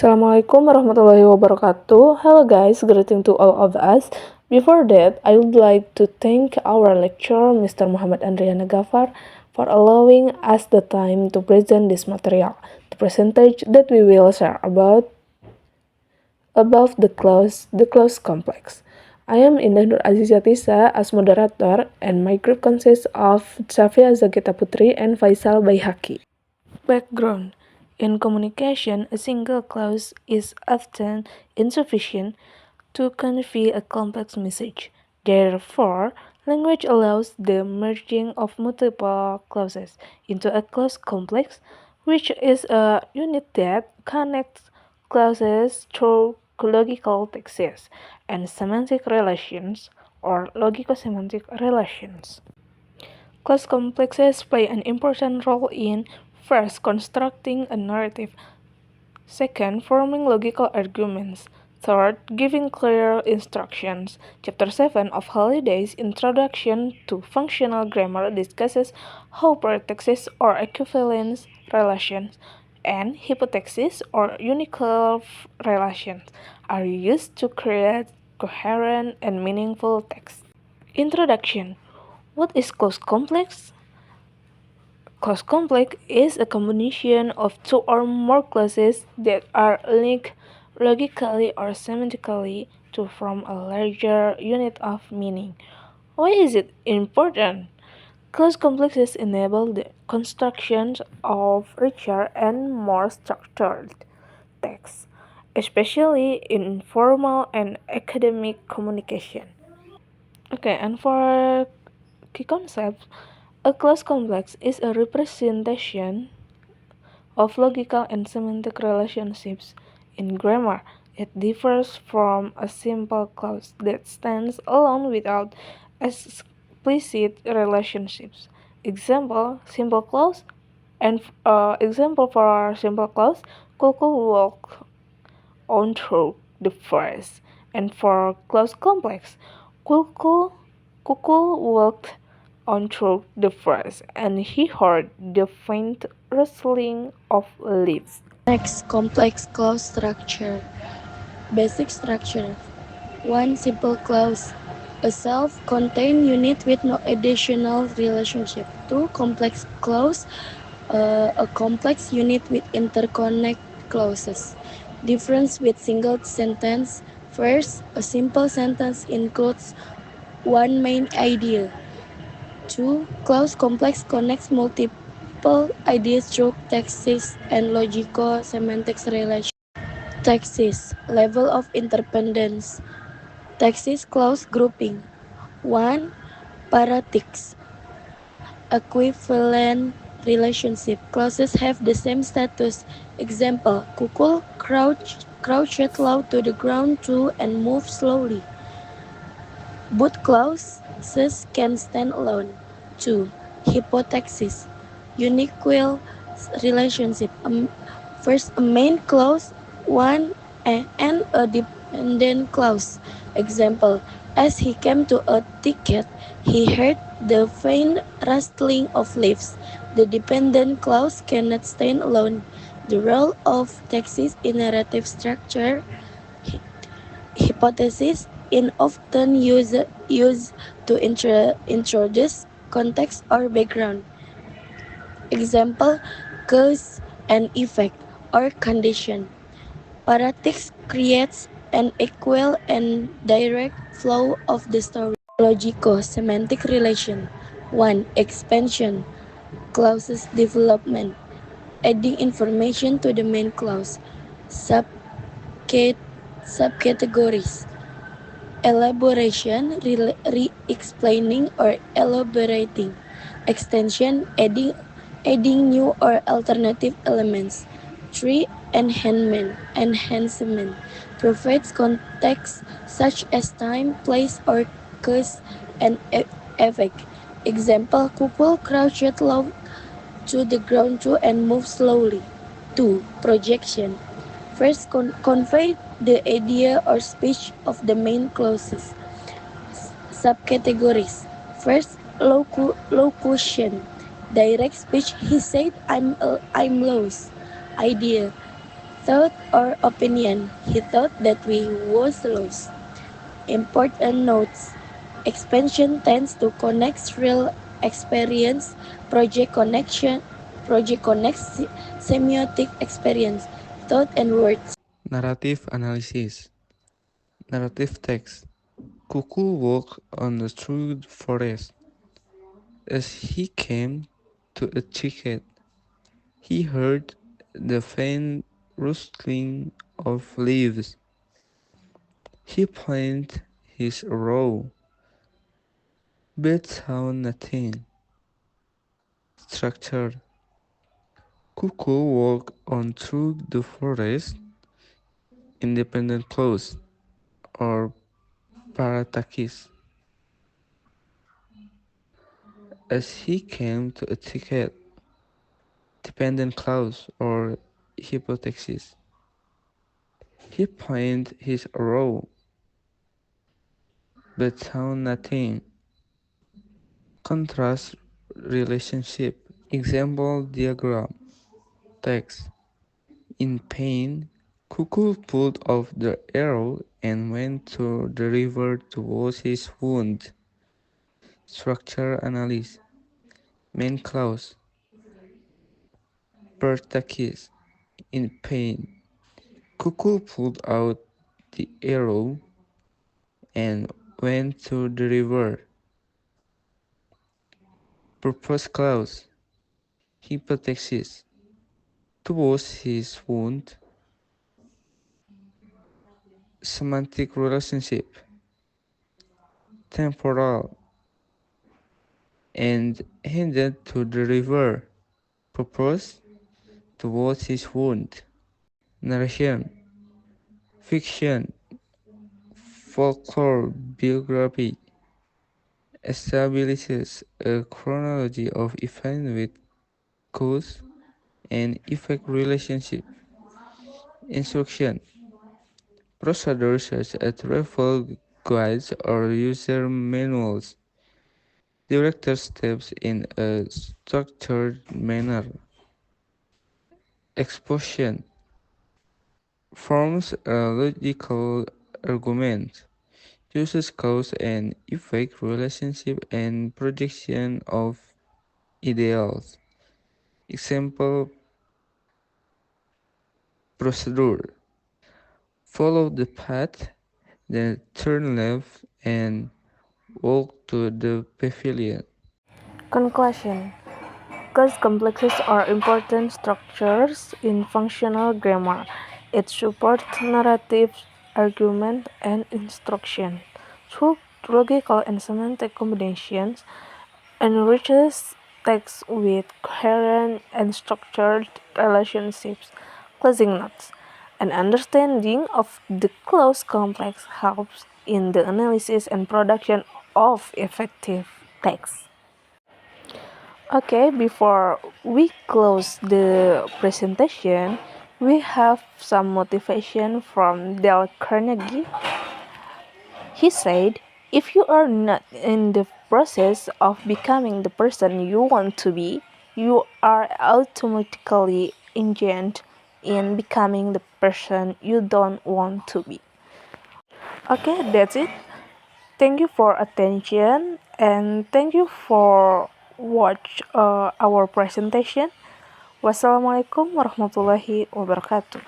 Assalamualaikum warahmatullahi wabarakatuh. Hello guys, greeting to all of us. Before that, I would like to thank our lecturer, Mr. Muhammad Andriana Gafar, for allowing us the time to present this material. The percentage that we will share above the clause complex. I am Indah Nur Azizatisa as moderator, and my group consists of Safia Zagita Putri and Faisal Baihaki. Background. In communication, a single clause is often insufficient to convey a complex message. Therefore, language allows the merging of multiple clauses into a clause complex, which is a unit that connects clauses through logical texts and semantic relations or logico-semantic relations. Clause complexes play an important role in first, constructing a narrative, second, forming logical arguments, third, giving clear instructions. Chapter 7 of Holidays Introduction to Functional Grammar discusses how prefixes or equivalence relations and hypotaxis or unique relations are used to create coherent and meaningful text. Introduction. What is clause complex? Clause complex is a combination of two or more clauses that are linked logically or semantically to form a larger unit of meaning. Why is it important? Clause complexes enable the construction of richer and more structured texts, especially in formal and academic communication. Okay, and for key concepts, a clause complex is a representation of logical and semantic relationships in grammar. It differs from a simple clause that stands alone without explicit relationships. Example for simple clause, Coco walk on through the forest. And for clause complex, Cuckoo walked on through the forest, and he heard the faint rustling of leaves. Next, complex clause structure. Basic structure. 1. Simple clause. A self-contained unit with no additional relationship. 2. Complex clause. A complex unit with interconnect clauses. Difference with single sentence. First, a simple sentence includes one main idea. 2. Clause complex connects multiple ideas through taxis and logico-semantics relations. Taxis, level of interdependence. Taxis clause grouping. 1. Paratics, equivalent relationship. Clauses have the same status. Example, Kukul crouched low to the ground too and moved slowly. Both clauses can stand alone. 2. Hypotaxis, unique relationship. First, a main clause, one and a dependent clause. Example, as he came to a thicket, he heard the faint rustling of leaves. The dependent clause cannot stand alone. The role of taxis in narrative structure. Hypothesis is often used to introduce context or background. Example, cause and effect or condition. Paratics creates an equal and direct flow of the story. Logico-semantic relation. 1. Expansion. Clauses development. Adding information to the main clause. Subcategories. Elaboration, re-explaining or elaborating. Extension, adding new or alternative elements. 3. Enhancement provides context such as time, place, or cause and effect. Example, couple crouched low to the ground too and move slowly. 2. Projection. First, convey the idea or speech of the main clauses. Subcategories. First, locution. Direct speech. He said, I'm lost. Idea. thought or opinion. He thought that we was lost. Important notes. Expansion tends to connect real experience. Project connects semiotic experience, thought and words. Narrative analysis. Narrative text. Cuckoo walked on through the forest. As he came to a thicket, he heard the faint rustling of leaves. He pointed his arrow, but saw nothing. Structure. Cuckoo walked on through the forest. Independent clause or paratakis. As he came to a thicket. Dependent clause or hypothesis. He pointed his arrow, but saw nothing. Contrast relationship. Example diagram. Text. In pain, Cuckoo pulled off the arrow and went to the river to wash his wound. Structure analysis. Main clause. Pertakis. In pain, Cuckoo pulled out the arrow and went to the river. Purpose clause. Hypothesis. To wash his wound. Semantic relationship. Temporal. And headed to the river. Purpose. To wash his wound. Narration. Fiction. Folklore biography establishes a chronology of events with cause and effect relationship. Instruction. Procedures such as travel guides or user manuals direct steps in a structured manner. Exposition forms a logical argument, uses cause and effect relationship and projection of ideals. Example procedure. Follow the path, then turn left and walk to the pavilion. Conclusion. Clause complexes are important structures in functional grammar. It supports narrative, argument, and instruction. Through logical and semantic combinations, enriches text with coherent and structured relationships. Closing notes. An understanding of the clause complex helps in the analysis and production of effective text. Okay, before we close the presentation, we have some motivation from Dale Carnegie. He said, if you are not in the process of becoming the person you want to be, you are automatically engaged in becoming the person you don't want to be. Okay, that's it. Thank you for attention and thank you for watch our presentation. Wassalamualaikum warahmatullahi wabarakatuh.